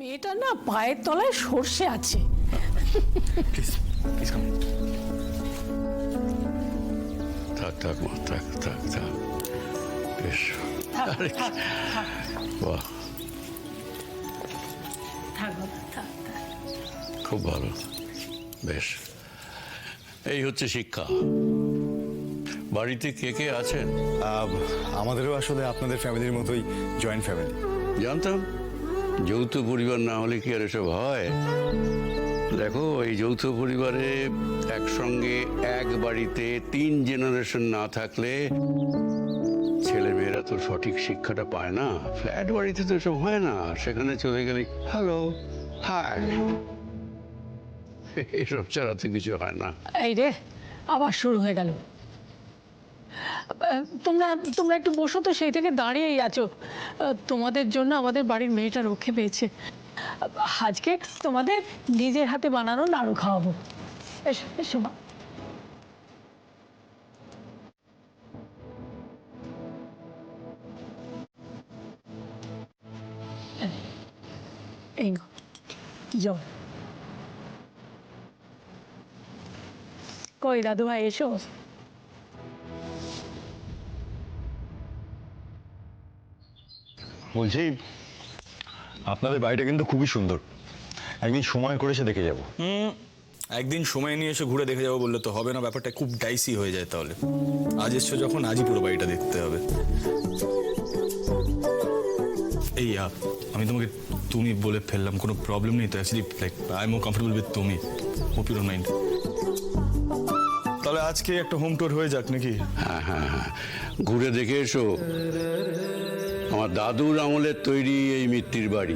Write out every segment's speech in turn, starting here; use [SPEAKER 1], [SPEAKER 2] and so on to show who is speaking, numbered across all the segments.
[SPEAKER 1] মেয়েটা না পায়ের তলায় সর্ষে আছে।
[SPEAKER 2] Please please come.
[SPEAKER 3] থাক থাক মা, থাক থাক থাক, বেশ। আরে, বাহ, খুব ভালো, বেশ। এই হচ্ছে শিক্ষা। বাড়িতে কে কে আছেন?
[SPEAKER 2] আমাদেরও আসলে আপনাদের ফ্যামিলির মতোই জয়েন্ট ফ্যামিলি।
[SPEAKER 3] জানতাম, যৌথ পরিবার না হলে কি আর এসব হয়? দেখো, এই যৌথ পরিবারে একসঙ্গে এক বাড়িতে 3 জেনারেশন না থাকলে ছেলে মেয়েরা তো সঠিক শিক্ষাটা পায় না। ফ্ল্যাট বাড়িতে তো এসব হয় না, সেখানে চলে গেলে হ্যালো হাই, এসব ছাড়াতে কিছু হয় না।
[SPEAKER 1] এই রে, আবার শুরু হয়ে গেল। তোমরা তোমরা একটু বসো তো, সেই থেকে দাঁড়িয়েই আছো। তোমাদের জন্য আমাদের বাড়ির মেয়েটা রক্ষে পেয়েছে। আজকে তোমাদের নিজের হাতে বানানো নাড়ু খাওয়াবো। এসো এসো মা। এই নাও, জল। কই দাদু ভাই, এসো।
[SPEAKER 2] বলছি, আপনাদের বাড়িটা কিন্তু খুবই সুন্দর, একদিন সময় করে এসে দেখে যাব।
[SPEAKER 4] একদিন সময় নিয়ে এসে ঘুরে দেখে যাবো বললে তো হবে না, ব্যাপারটা খুব ডাইসি হয়ে যায়। তাহলে আজ এসছো যখন, আজই পুরো বাড়িটা দেখতে হবে। এই আমি তোমাকে তুমি বলে ফেললাম, কোনো প্রবলেম নেই তো? Actually like I am more comfortable with তুমি, হোপ ইউ ডোন্ট মাইন্ড। তাহলে আজকে একটা হোম ট্যুর হয়ে যাক নাকি?
[SPEAKER 3] হ্যাঁ হ্যাঁ হ্যাঁ, ঘুরে দেখে এসো। আমার দাদুর আমলের তৈরি এই মিত্তির বাড়ি।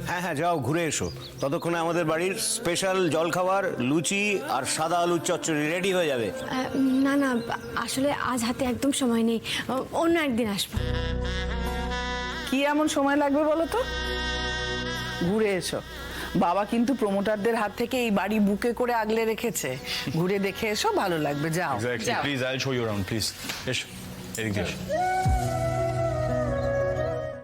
[SPEAKER 5] হ্যাঁ হ্যাঁ, যাও ঘুরে এসো। ততক্ষণে আমাদের বাড়ির স্পেশাল জলখাবার লুচি আর সাদা আলুর চচ্চড়ি রেডি হয়ে যাবে।
[SPEAKER 6] না না, আসলে আজ হাতে একদম সময় নেই, অন্য একদিন আসবো।
[SPEAKER 7] কি এমন সময় লাগবে বলো তো? ঘুরে এসো। বাবা কিন্তু প্রমোটারদের হাত থেকে এই বাড়ি বুকে করে আগলে রেখেছে। ঘুরে দেখে এসো, ভালো লাগবে। যাও
[SPEAKER 4] এক্স্যাক্টলি,
[SPEAKER 7] যাও।
[SPEAKER 4] Please I will show you around, please. এসো, এদিক দিয়ে এসো।